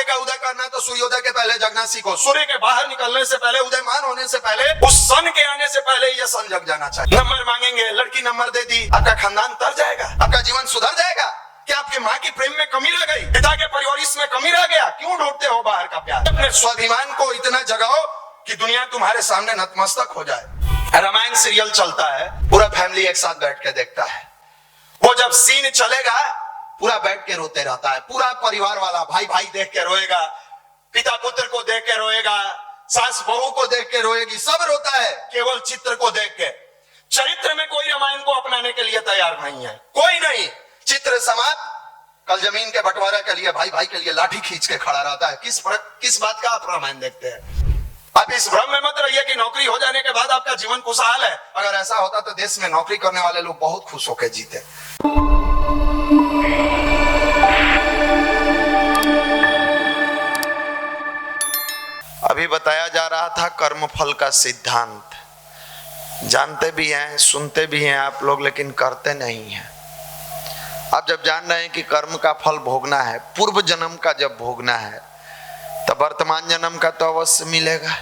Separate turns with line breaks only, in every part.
आगे का उदय करना है तो सूर्योदय के पहले जगना सीखो। सूर्य के बाहर निकलने से पहले, उदयमान होने से पहले, उस सन के आने से पहले ये सन जग जाना चाहिए। नंबर मांगेंगे, लड़की नंबर दे दी, आपका खानदान तर जाएगा, आपका जीवन सुधर जाएगा। क्या आपके माँ की प्रेम में कमी रह गई, पिता के परवरिश में कमी रह गया? क्यों ढूंढते हो बाहर का प्यार? अपने स्वाभिमान को इतना जगाओ कि दुनिया तुम्हारे सामने नतमस्तक हो जाए। रामायण सीरियल चलता है, पूरा फैमिली एक साथ बैठ के देखता है। वो जब सीन चलेगा पूरा बैठ के रोते रहता है, पूरा परिवार वाला, भाई भाई देख के रोएगा, पिता पुत्र को देख के रोएगा, सास बहू को देख के रोएगी, सब रोता है केवल चित्र को देख के। चरित्र में कोई रामायण को अपनाने के लिए तैयार नहीं है, कोई नहीं। चित्र समाप्त, कल जमीन के बंटवारे के लिए भाई भाई के लिए लाठी खींच के खड़ा रहता है। किस बात का आप रामायण देखते हैं? आप इस भ्रम में मत रहिए कि नौकरी हो जाने के बाद आपका जीवन खुशहाल है। अगर ऐसा होता तो देश में नौकरी करने वाले लोग बहुत खुश होकर जीते। अभी बताया जा रहा था कर्मफल का सिद्धांत। जानते भी हैं, सुनते भी हैं आप लोग, लेकिन करते नहीं हैं। आप जब जान रहे हैं कि कर्म का फल भोगना है, पूर्व जन्म का जब भोगना है, तो वर्तमान जन्म का तो अवश्य मिलेगा।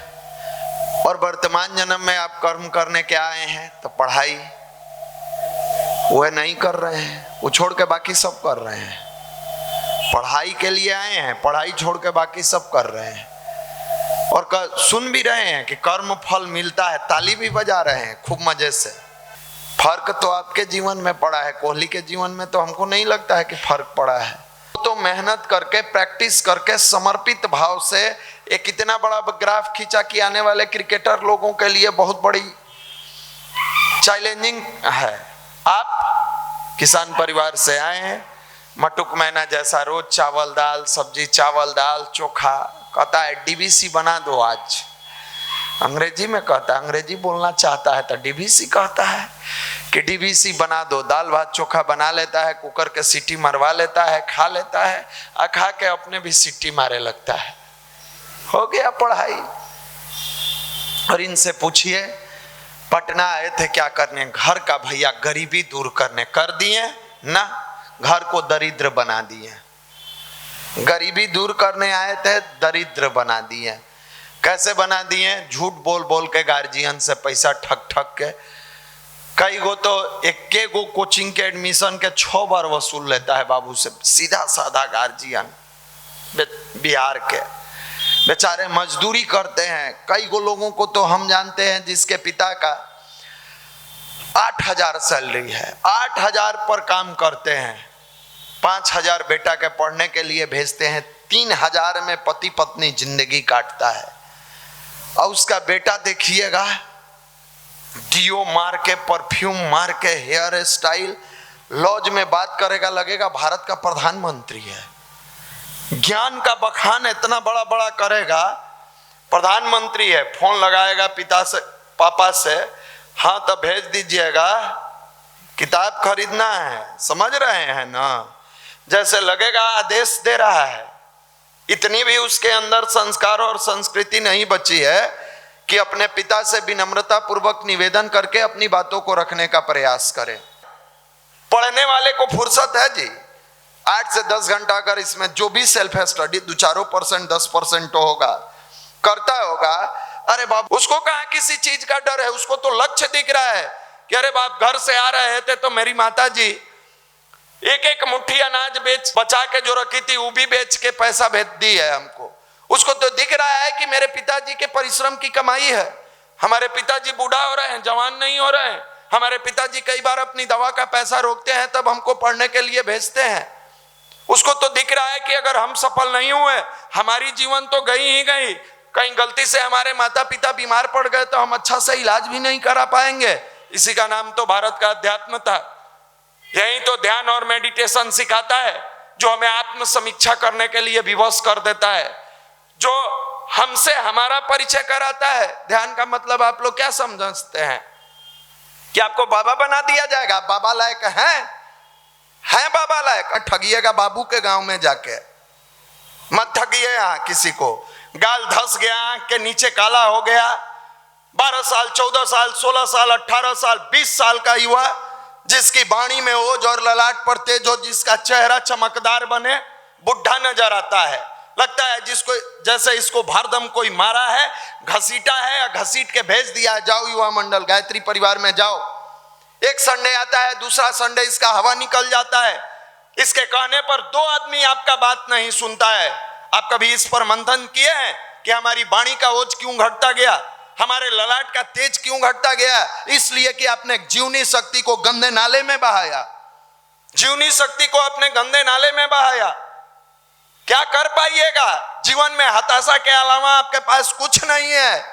और वर्तमान जन्म में आप कर्म करने के आए हैं तो पढ़ाई वह नहीं कर रहे हैं, वो छोड़ के बाकी सब कर रहे हैं। पढ़ाई के लिए आए हैं, पढ़ाई छोड़ के बाकी सब कर रहे हैं। और सुन भी रहे हैं कि कर्म फल मिलता है, ताली भी बजा रहे हैं खूब मजे से। फर्क तो आपके जीवन में पड़ा है, कोहली के जीवन में तो हमको नहीं लगता है कि फर्क पड़ा है। तो मेहनत करके, प्रैक्टिस करके, समर्पित भाव से एक इतना बड़ा ग्राफ खींचा कि आने वाले क्रिकेटर लोगों के लिए बहुत बड़ी चैलेंजिंग है। आप किसान परिवार से आए हैं, मटुक मैना जैसा रोज चावल दाल सब्जी, चावल दाल चोखा, कहता है डीवीसी बना दो आज। अंग्रेजी में कहता है, अंग्रेजी बोलना चाहता है तो डीवीसी कहता है कि डीवीसी बना दो। दाल भात चोखा बना लेता है, कुकर के सीटी मरवा लेता है, खा लेता है, और खा के अपने भी सीटी मारे लगता है। हो गया पढ़ाई। और इनसे पूछिए, पटना आए थे क्या करने? घर का भैया गरीबी दूर करने। कर दिए ना, घर को दरिद्र बना दिए। गरीबी दूर करने आए थे, दरिद्र बना दिए। कैसे बना दिए? झूठ बोल बोल के, गार्जियन से पैसा ठग ठग के। कई गो तो एक गो कोचिंग के एडमिशन के 6 बार वसूल लेता है बाबू से। सीधा साधा गार्जियन बिहार के बेचारे मजदूरी करते हैं। कई गो लोगों को तो हम जानते हैं जिसके पिता का 8,000 सैलरी है, 8,000 पर काम करते हैं, 5,000 बेटा के पढ़ने के लिए भेजते हैं, 3,000 में पति पत्नी जिंदगी काटता है। और उसका बेटा देखिएगा, डियो मार के, परफ्यूम मार के, हेयर स्टाइल, लॉज में बात करेगा लगेगा भारत का प्रधानमंत्री है। ज्ञान का बखान इतना बड़ा बड़ा करेगा, प्रधानमंत्री है। फोन लगाएगा पिता से, पापा से, हाँ तो भेज दीजिएगा, किताब खरीदना है। समझ रहे हैं ना? जैसे लगेगा आदेश दे रहा है। इतनी भी उसके अंदर संस्कार और संस्कृति नहीं बची है कि अपने पिता से विनम्रता पूर्वक निवेदन करके अपनी बातों को रखने का प्रयास करे। पढ़ने वाले को फुर्सत है जी, 8 से 10 घंटा अगर इसमें जो भी सेल्फ स्टडी 2-4% 10% तो होगा, करता होगा। अरे बाप, उसको कहाँ किसी चीज का डर है? उसको तो लक्ष्य दिख रहा है कि अरे बाप, घर से आ रहे थे तो मेरी माता जी एक मुट्ठी अनाज बेच बचा के जो रखी थी वो भी बेच के पैसा भेज दी है हमको। उसको तो दिख रहा है कि मेरे पिताजी के परिश्रम की कमाई है। हमारे पिताजी बूढ़ा हो रहे हैं, जवान नहीं हो रहे हैं। हमारे पिताजी कई बार अपनी दवा का पैसा रोकते हैं, तब हमको पढ़ने के लिए भेजते हैं। उसको तो दिख रहा है कि अगर हम सफल नहीं हुए, हमारी जीवन तो गई ही गई। कहीं गलती से हमारे माता पिता बीमार पड़ गए तो हम अच्छा से इलाज भी नहीं करा पाएंगे। इसी का नाम तो भारत का अध्यात्म था। यही तो ध्यान और मेडिटेशन सिखाता है, जो हमें आत्म समीक्षा करने के लिए विवश कर देता है, जो हमसे हमारा परिचय कराता है। ध्यान का मतलब आप लोग क्या समझते हैं कि आपको बाबा बना दिया जाएगा? बाबा लायक है बाबा लायक? ठगिएगा बाबू के गांव में जाके, मत ठगिए। यहाँ किसी को गाल धस गया, आंख के नीचे काला हो गया, 12 साल 14 साल 16 साल 18 साल 20 साल का युवा, जिसकी वाणी में ओज और ललाट पर तेज हो, जिसका चेहरा चमकदार बने, बुढ़ा नजर आता है। लगता है जिसको जैसे इसको भारदम कोई मारा है, घसीटा है या घसीट के भेज दिया है, जाओ युवा मंडल गायत्री परिवार में जाओ। एक संडे आता है, दूसरा संडे इसका हवा निकल जाता है। इसके कहने पर 2 आदमी आपका बात नहीं सुनता है। आप कभी इस पर मंथन किए हैं कि हमारी वाणी का ओज क्यों घटता गया, हमारे ललाट का तेज क्यों घटता गया? इसलिए कि आपने जीवनी शक्ति को गंदे नाले में बहाया, जीवनी शक्ति को अपने गंदे नाले में बहाया। क्या कर पाइएगा? जीवन में हताशा के अलावा आपके पास कुछ नहीं है।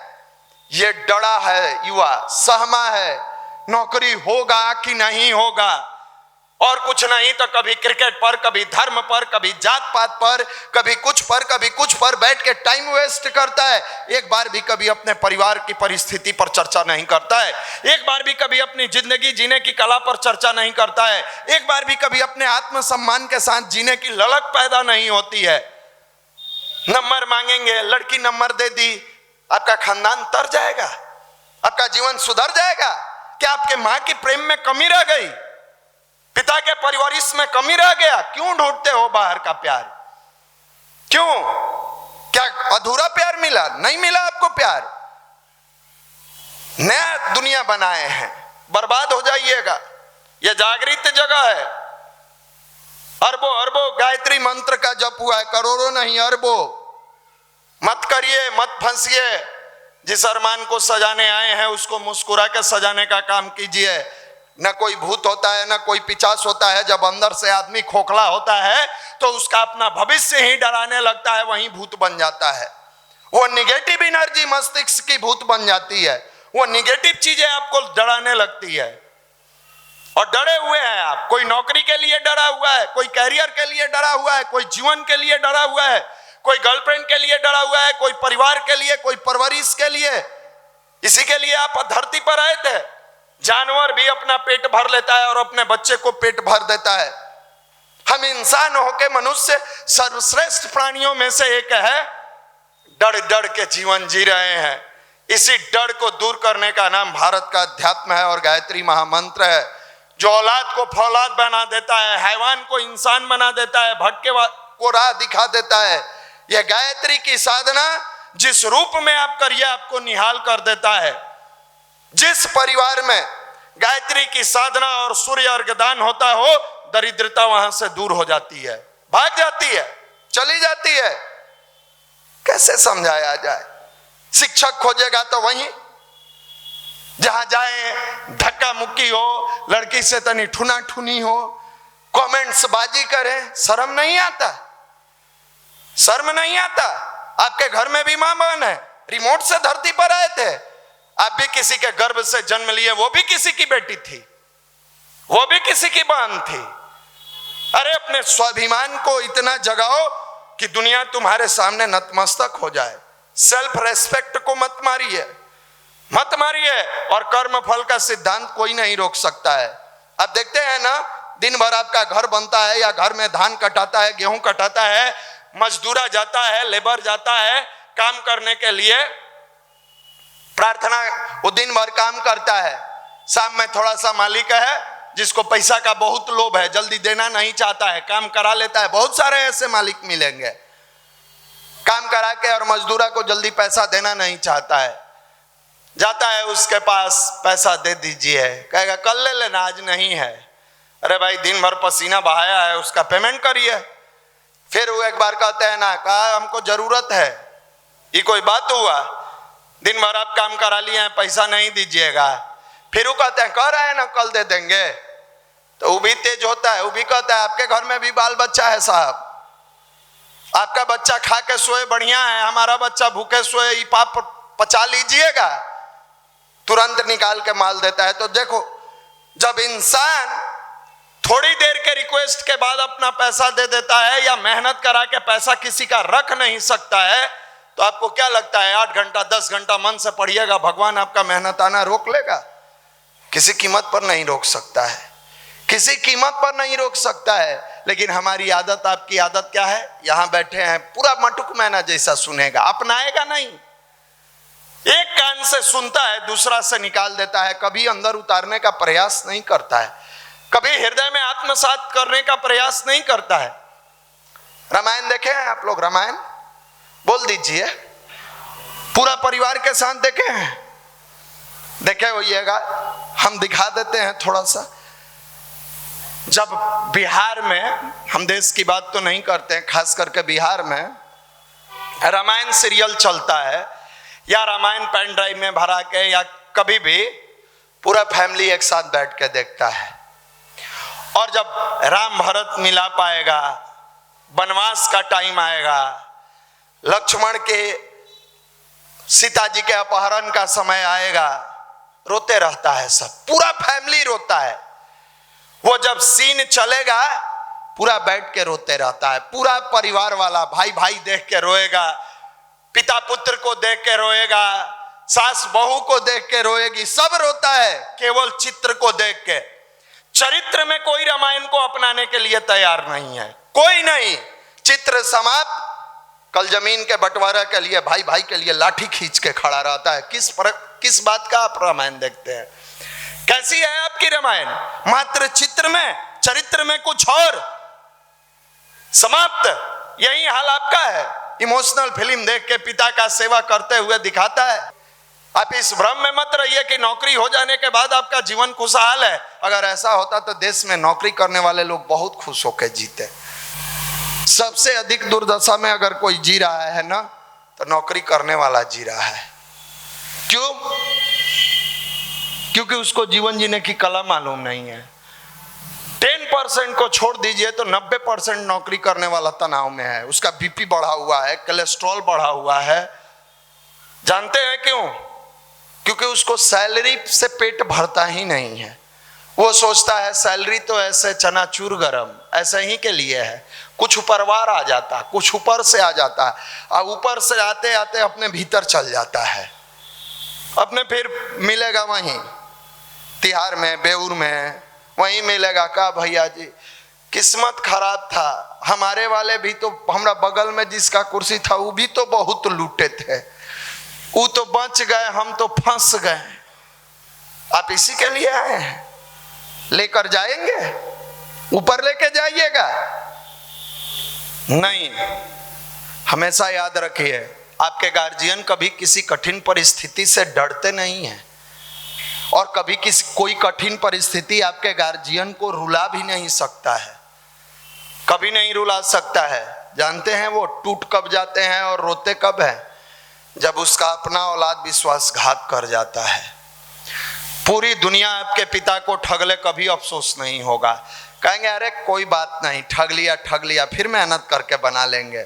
ये डरा है युवा, सहमा है, नौकरी होगा कि नहीं होगा, और कुछ नहीं तो कभी क्रिकेट पर, कभी धर्म पर, कभी जात पात पर, कभी कुछ पर बैठ के टाइम वेस्ट करता है। एक बार भी कभी अपने परिवार की परिस्थिति पर चर्चा नहीं करता है, एक बार भी कभी अपनी जिंदगी जीने की कला पर चर्चा नहीं करता है, एक बार भी कभी अपने आत्मसम्मान के साथ जीने की ललक पैदा नहीं होती है। नंबर मांगेंगे, लड़की नंबर दे दी, आपका खानदान तर जाएगा, आपका जीवन सुधर जाएगा। क्या आपके मां की प्रेम में कमी रह गई, पिता के परिवारिश में कमी रह गया? क्यों ढूंढते हो बाहर का प्यार? क्यों? क्या अधूरा प्यार मिला? नहीं मिला आपको प्यार। नया दुनिया बनाए हैं, बर्बाद हो जाइएगा। यह जागृत जगह है। अरबों अरबों गायत्री मंत्र का जप हुआ है, करोड़ों नहीं अरबों। मत करिए, मत फंसिए। जिस अरमान को सजाने आए हैं उसको मुस्कुरा के सजाने का काम कीजिए। न कोई भूत होता है, न कोई पिचास होता है। जब अंदर से आदमी खोखला होता है तो उसका अपना भविष्य ही डराने लगता है, वहीं भूत बन जाता है। वो निगेटिव एनर्जी मस्तिष्क की भूत बन जाती है, वो निगेटिव चीजें आपको डराने लगती है और डरे हुए हैं आप। कोई नौकरी के लिए डरा हुआ है, कोई कैरियर के लिए डरा हुआ है, कोई जीवन के लिए डरा हुआ है, कोई गर्लफ्रेंड के लिए डरा हुआ है, कोई परिवार के लिए, कोई परवरिश के लिए। इसी के लिए आप धरती पर आए थे। जानवर भी अपना पेट भर लेता है और अपने बच्चे को पेट भर देता है। हम इंसान होके मनुष्य सर्वश्रेष्ठ प्राणियों में से एक है। डर डर के जीवन जी रहे हैं। इसी डर को दूर करने का नाम भारत का अध्यात्म है और गायत्री महामंत्र है, जो औलाद को फौलाद बना देता है, हैवान को इंसान बना देता है, भटके को राह दिखा देता है। यह गायत्री की साधना जिस रूप में आप करिए आपको निहाल कर देता है। जिस परिवार में गायत्री की साधना और सूर्य अर्घदान होता हो, दरिद्रता वहां से दूर हो जाती है, भाग जाती है, चली जाती है। कैसे समझाया जाए? शिक्षक खोजेगा तो वहीं जहां जाए धक्का मुक्की हो, लड़की से तनी ठुना ठुनी हो, कमेंट्स बाजी करे। शर्म नहीं आता? शर्म नहीं आता? आपके घर में भी मां बहन है, रिमोट से धरती पर आए थे, आप भी किसी के गर्भ से जन्म लिए, वो भी किसी की बेटी थी, वो भी किसी की बहन थी। अरे अपने स्वाभिमान को इतना जगाओ कि दुनिया तुम्हारे सामने नतमस्तक हो जाए। सेल्फ रेस्पेक्ट को मत मारिए, मत मारिए। और कर्म फल का सिद्धांत कोई नहीं रोक सकता है। आप देखते हैं ना, दिन भर आपका घर बनता है या घर में धान कटाता है, गेहूं कटाता है, मजदूरा जाता है, लेबर जाता है काम करने के लिए, प्रार्थना, वो दिन भर काम करता है। शाम में थोड़ा सा मालिक है जिसको पैसा का बहुत लोभ है, जल्दी देना नहीं चाहता है, काम करा लेता है। बहुत सारे ऐसे मालिक मिलेंगे, काम करा के और मजदूरा को जल्दी पैसा देना नहीं चाहता है। जाता है उसके पास, पैसा दे दीजिए, कहेगा कल ले लेना, आज नहीं है। अरे भाई दिन भर पसीना बहाया है, उसका पेमेंट करिए। फिर वो एक बार कहते हैं ना, कहा हमको जरूरत है, ये कोई बात हुआ? दिन भर आप काम करा लिए हैं, पैसा नहीं दीजिएगा। फिर वो कहते हैं कह रहे हैं ना कल दे देंगे। तो वो भी तेज होता है, वो भी कहता है आपके घर में भी बाल बच्चा है साहब, आपका बच्चा खा के सोए बढ़िया है, हमारा बच्चा भूखे सोए, ये पाप पचा लीजिएगा। तुरंत निकाल के माल देता है। तो देखो, जब इंसान थोड़ी देर के रिक्वेस्ट के बाद अपना पैसा दे देता है या मेहनत करा के पैसा किसी का रख नहीं सकता है, तो आपको क्या लगता है 8 घंटा 10 घंटा मन से पढ़िएगा, भगवान आपका मेहनत आना रोक लेगा? किसी कीमत पर नहीं रोक सकता है, किसी कीमत पर नहीं रोक सकता है। लेकिन हमारी आदत, आपकी आदत क्या है? यहां बैठे हैं, पूरा मटुक मैना जैसा सुनेगा, अपनाएगा नहीं। एक कान से सुनता है, दूसरा से निकाल देता है, कभी अंदर उतारने का प्रयास नहीं करता है, कभी हृदय में आत्मसात करने का प्रयास नहीं करता है। रामायण देखे हैं आप लोग? रामायण बोल दीजिए। पूरा परिवार के साथ देखे हैं? देखे होइएगा, हम दिखा देते हैं थोड़ा सा। जब बिहार में, हम देश की बात तो नहीं करते हैं, खास करके बिहार में रामायण सीरियल चलता है, या रामायण पेन ड्राइव में भरा के, या कभी भी पूरा फैमिली एक साथ बैठ के देखता है। और जब राम भरत मिलाप आएगा, वनवास का टाइम आएगा, लक्ष्मण के सीता जी के अपहरण का समय आएगा, रोते रहता है सब, पूरा फैमिली रोता है। वो जब सीन चलेगा पूरा बैठ के रोते रहता है, पूरा परिवार वाला, भाई भाई देख के रोएगा, पिता पुत्र को देख के रोएगा, सास बहू को देख के रोएगी, सब रोता है केवल चित्र को देख के। चरित्र में कोई रामायण को अपनाने के लिए तैयार नहीं है, कोई नहीं। चित्र समाप्त, कल जमीन के बंटवारा के लिए भाई भाई के लिए लाठी खींच के खड़ा रहता है। किस बात का आप रामायण देखते हैं? कैसी है आपकी रामायण? मात्र चित्र में, चरित्र में कुछ और, समाप्त। यही हाल आपका है। इमोशनल फिल्म देख के पिता का सेवा करते हुए दिखाता है। आप इस भ्रम में मत रहिए कि नौकरी हो जाने के बाद आपका जीवन खुशहाल है। अगर ऐसा होता तो देश में नौकरी करने वाले लोग बहुत खुश होकर जीते। सबसे अधिक दुर्दशा में अगर कोई जी रहा है ना, तो नौकरी करने वाला जी रहा है। क्यों? क्योंकि उसको जीवन जीने की कला मालूम नहीं है। 10% को छोड़ दीजिए तो 90% नौकरी करने वाला तनाव में है। उसका बीपी बढ़ा हुआ है, कोलेस्ट्रॉल बढ़ा हुआ है। जानते हैं क्यों? क्योंकि उसको सैलरी से पेट भरता ही नहीं है। वो सोचता है सैलरी तो ऐसे चनाचूर गरम ऐसे ही के लिए है, कुछ ऊपरवार आ जाता, कुछ ऊपर से आ जाता है, और ऊपर से आते आते अपने भीतर चल जाता है। अपने फिर मिलेगा वहीं तिहाड़ में, बेउर में, वहीं मिलेगा। का भैया जी किस्मत खराब था, हमारे वाले भी तो, हमारा बगल में जिसका कुर्सी था वो भी तो बहुत लूटे थे, वो तो बच गए, हम तो फंस गए। आप इसी के लिए आए हैं? लेकर जाएंगे? ऊपर लेके जाइएगा? नहीं। हमेशा याद रखिए, आपके गार्जियन कभी किसी कठिन परिस्थिति से डरते नहीं हैं, और कभी कोई कठिन परिस्थिति आपके गार्जियन को रुला भी नहीं सकता है, कभी नहीं रुला सकता है। जानते हैं वो टूट कब जाते हैं और रोते कब हैं? जब उसका अपना औलाद विश्वासघात कर जाता है। पूरी दुनिया आपके पिता को ठग ले, कभी अफसोस नहीं होगा। कहेंगे अरे कोई बात नहीं, ठग लिया, फिर मेहनत करके बना लेंगे।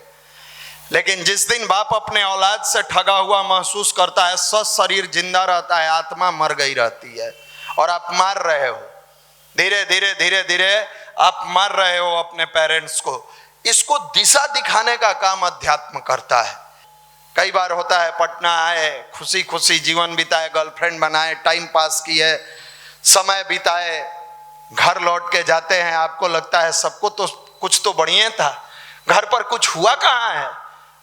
लेकिन जिस दिन बाप अपने औलाद से ठगा हुआ महसूस करता है, स्वस्थ शरीर जिंदा रहता है, आत्मा मर गई रहती है, और आप मार रहे हो, धीरे धीरे आप मार रहे हो अपने पेरेंट्स को। इसको दिशा दिखाने का काम अध्यात्म करता है। कई बार होता है पटना आए, खुशी खुशी जीवन बिताए, गर्लफ्रेंड बनाए, टाइम पास किए, समय बिताए, घर लौट के जाते हैं, आपको लगता है सबको तो कुछ तो बढ़िया था, घर पर कुछ हुआ कहाँ है?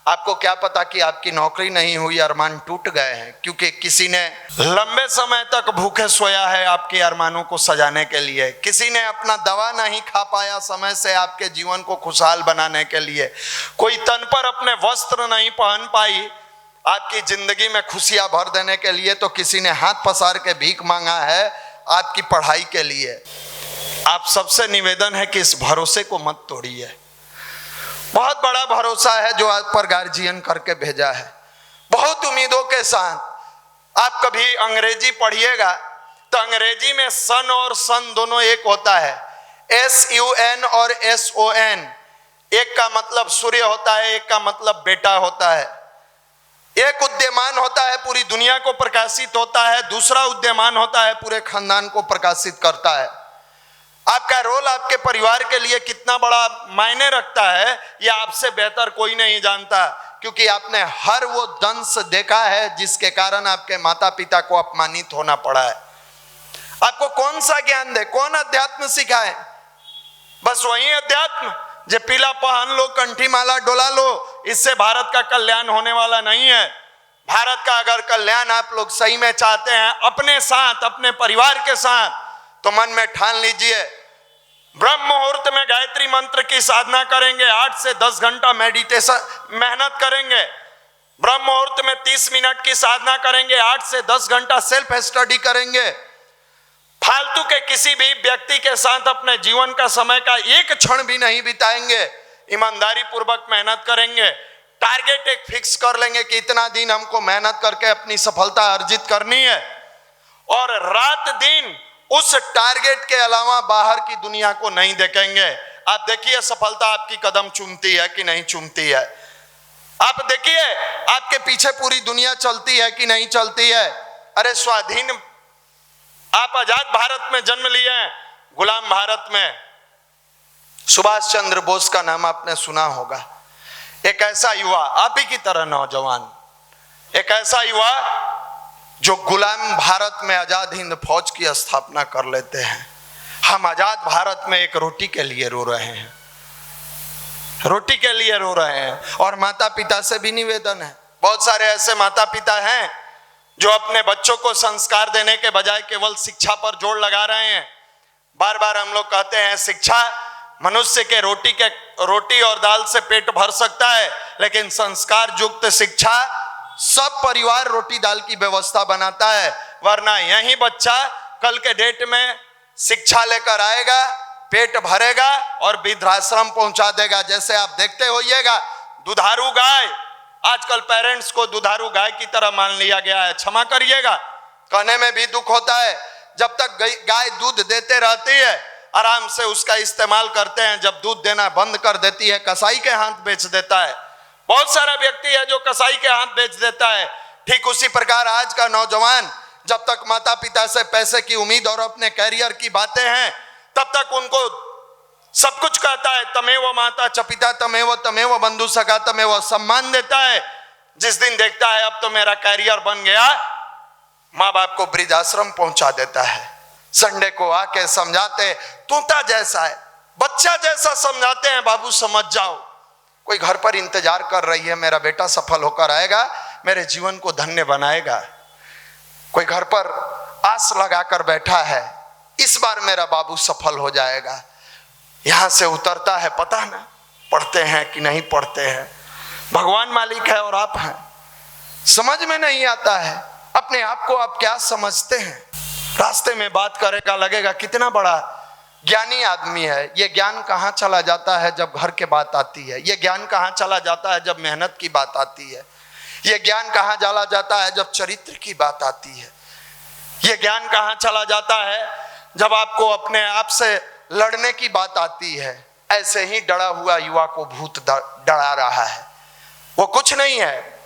आपको क्या पता कि आपकी नौकरी नहीं हुई, अरमान टूट गए हैं, क्योंकि किसी ने लंबे समय तक भूखे सोया है आपके अरमानों को सजाने के लिए, किसी ने अपना दवा नहीं खा पाया समय से आपके जीवन को खुशहाल बनाने के लिए, कोई तन पर अपने वस्त्र नहीं पहन पाई आपकी जिंदगी में खुशियां भर देने के लिए, तो किसी ने हाथ पसार के भीख मांगा है आपकी पढ़ाई के लिए। आप सबसे निवेदन है कि इस भरोसे को मत तोड़िए। बहुत बड़ा भरोसा है जो आप पर गार्जियन करके भेजा है, बहुत उम्मीदों के साथ। आप कभी अंग्रेजी पढ़िएगा तो अंग्रेजी में सन और सन दोनों एक होता है, SUN और SON। एक का मतलब सूर्य होता है, एक का मतलब बेटा होता है। एक उद्यमान होता है पूरी दुनिया को प्रकाशित होता है, दूसरा उद्यमान होता है पूरे खानदान को प्रकाशित करता है। आपका रोल आपके परिवार के लिए कितना बड़ा मायने रखता है यह आपसे बेहतर कोई नहीं जानता, क्योंकि आपने हर वो दंश देखा है जिसके कारण आपके माता पिता को अपमानित होना पड़ा है। आपको कौन सा ज्ञान दे, कौन अध्यात्म सिखाए? बस वही अध्यात्म जो पीला पहन लो, कंठी माला डोला लो, इससे भारत का कल्याण होने वाला नहीं है। भारत का अगर कल्याण आप लोग सही में चाहते हैं, अपने साथ, अपने परिवार के साथ, तो मन में ठान लीजिए ब्रह्म मुहूर्त में गायत्री मंत्र की साधना करेंगे, 8 से 10 घंटा मेडिटेशन मेहनत करेंगे, ब्रह्म मुहूर्त में 30 मिनट की साधना करेंगे, 8 से 10 घंटा सेल्फ स्टडी करेंगे, फालतू के किसी भी व्यक्ति के साथ अपने जीवन का समय का एक क्षण भी नहीं बिताएंगे, ईमानदारी पूर्वक मेहनत करेंगे, टारगेट एक फिक्स कर लेंगे कि इतना दिन हमको मेहनत करके अपनी सफलता अर्जित करनी है, और रात दिन उस टारगेट के अलावा बाहर की दुनिया को नहीं देखेंगे। आप देखिए सफलता आपकी कदम चूमती है कि नहीं चूमती है, आप देखिए आपके पीछे पूरी दुनिया चलती है कि नहीं चलती है। अरे स्वाधीन, आप आजाद भारत में जन्म लिए हैं, गुलाम भारत में सुभाष चंद्र बोस का नाम आपने सुना होगा। एक ऐसा युवा, आप ही की तरह नौजवान, एक ऐसा युवा जो गुलाम भारत में आजाद हिंद फौज की स्थापना कर लेते हैं। हम आजाद भारत में एक रोटी के लिए रो रहे हैं, रोटी के लिए रो रहे हैं। और माता पिता से भी निवेदन है, बहुत सारे ऐसे माता पिता हैं जो अपने बच्चों को संस्कार देने के बजाय केवल शिक्षा पर जोर लगा रहे हैं। बार बार हम लोग कहते हैं शिक्षा मनुष्य के रोटी और दाल से पेट भर सकता है, लेकिन संस्कार युक्त शिक्षा सब परिवार रोटी दाल की व्यवस्था बनाता है। वरना यही बच्चा कल के डेट में शिक्षा लेकर आएगा, पेट भरेगा और वृद्धाश्रम पहुंचा देगा। जैसे आप देखते होइएगा दुधारू गाय, आजकल पेरेंट्स को दुधारू गाय की तरह मान लिया गया है। क्षमा करिएगा, कहने में भी दुख होता है। जब तक गाय दूध देते रहती है आराम से उसका इस्तेमाल करते हैं, जब दूध देना बंद कर देती है कसाई के हाथ बेच देता है। बहुत सारा व्यक्ति है जो कसाई के हाथ बेच देता है। ठीक उसी प्रकार आज का नौजवान जब तक माता पिता से पैसे की उम्मीद और अपने कैरियर की बातें हैं तब तक उनको सब कुछ कहता है, तमेव माता च पिता तमेव बंधु सखा तमेव, सम्मान देता है। जिस दिन देखता है अब तो मेरा कैरियर बन गया, माँ बाप को वृद्धाश्रम पहुंचा देता है। संडे को आके समझाते, तोता जैसा है, बच्चा जैसा समझाते हैं, बाबू समझ जाओ। कोई घर पर इंतजार कर रही है, मेरा बेटा सफल होकर आएगा, मेरे जीवन को धन्य बनाएगा। कोई घर पर आस लगाकर बैठा है, इस बार मेरा बाबू सफल हो जाएगा। यहां से उतरता है, पता ना पढ़ते हैं कि नहीं पढ़ते हैं, भगवान मालिक है और आप हैं, समझ में नहीं आता है अपने आप को आप क्या समझते हैं। रास्ते में बात करेगा, लगेगा कितना बड़ा ज्ञानी आदमी है। ये ज्ञान कहाँ चला जाता है जब घर के बात आती है, ये ज्ञान कहाँ चला जाता है जब मेहनत की बात आती है, ये ज्ञान कहाँ चला जाता है जब चरित्र की बात आती है, ये ज्ञान कहाँ चला जाता है जब आपको अपने आप से लड़ने की बात आती है। ऐसे ही डरा हुआ युवा को भूत डरा रहा है। वो कुछ नहीं है,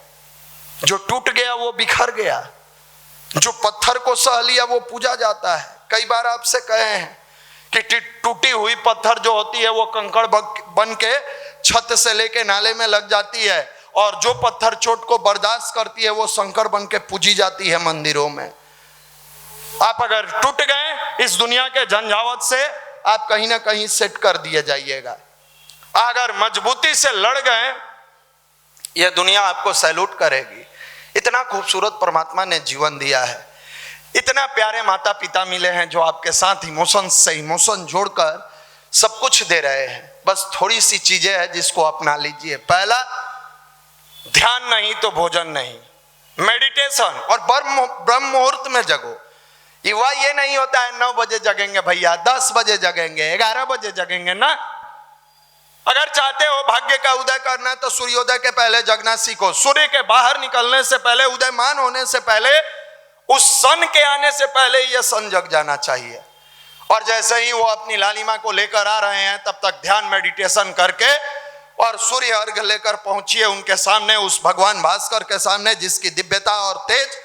जो टूट गया वो बिखर गया, जो पत्थर को सह लिया वो पूजा जाता है। कई बार आपसे कहे हैं कि टूटी हुई पत्थर जो होती है वो कंकड़ बन के छत से लेके नाले में लग जाती है, और जो पत्थर चोट को बर्दाश्त करती है वो शंकर बन के पूजी जाती है मंदिरों में। आप अगर टूट गए इस दुनिया के झंझावत से, आप कहीं ना कहीं सेट कर दिए जाइएगा। अगर मजबूती से लड़ गए, यह दुनिया आपको सैल्यूट करेगी। इतना खूबसूरत परमात्मा ने जीवन दिया है, इतना प्यारे माता पिता मिले हैं जो आपके साथ इमोशन से इमोशन जोड़कर सब कुछ दे रहे हैं। बस थोड़ी सी चीजें हैं जिसको अपना लीजिए। पहला, ध्यान नहीं तो भोजन नहीं, मेडिटेशन, और ब्रह्म मुहूर्त में जगो। युवा ये नहीं होता है 9 बजे जगेंगे भैया, 10 बजे जगेंगे, 11 बजे जगेंगे ना। अगर चाहते हो भाग्य का उदय करना है तो सूर्योदय के पहले जगना सीखो। सूर्य के बाहर निकलने से पहले, उदयमान होने से पहले, उस सन के आने से पहले यह सन जग जाना चाहिए। और जैसे ही वो अपनी लालिमा को लेकर आ रहे हैं तब तक ध्यान मेडिटेशन करके और सूर्य अर्घ लेकर पहुंचिए उनके सामने, उस भगवान भास्कर के सामने जिसकी दिव्यता और तेज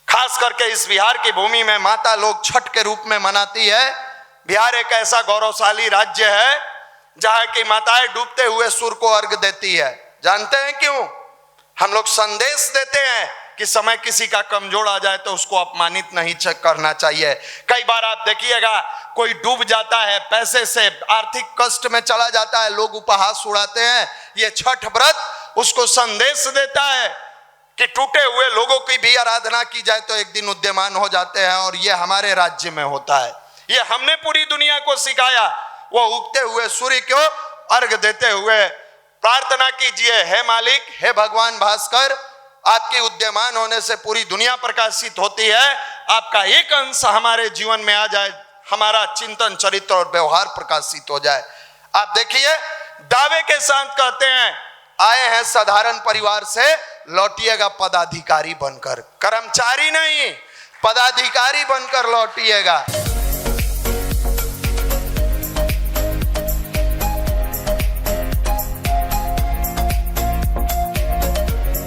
खास करके इस बिहार की भूमि में माता लोग छठ के रूप में मनाती है। बिहार एक ऐसा गौरवशाली राज्य है जहां की माताएं डूबते हुए सूर्य को अर्घ देती है। जानते हैं क्यों? हम लोग संदेश देते हैं कि समय किसी का कमजोर आ जाए तो उसको अपमानित नहीं करना चाहिए। कई बार आप देखिएगा कोई डूब जाता है, पैसे से आर्थिक कष्ट में चला जाता है, लोग उपहास उड़ाते हैं। ये छठ व्रत उसको संदेश देता है कि टूटे हुए लोगों की भी आराधना की जाए तो एक दिन उद्यमान हो जाते हैं। और ये हमारे राज्य में होता है, ये हमने पूरी दुनिया को सिखाया। वो उगते हुए सूर्य को अर्घ देते हुए प्रार्थना कीजिए, हे मालिक, हे भगवान भास्कर, आपके उद्यमान होने से पूरी दुनिया प्रकाशित होती है, आपका एक अंश हमारे जीवन में आ जाए, हमारा चिंतन, चरित्र और व्यवहार प्रकाशित हो जाए। आप देखिए, दावे के साथ कहते हैं, आए हैं साधारण परिवार से, लौटिएगा पदाधिकारी बनकर, कर्मचारी नहीं पदाधिकारी बनकर लौटिएगा।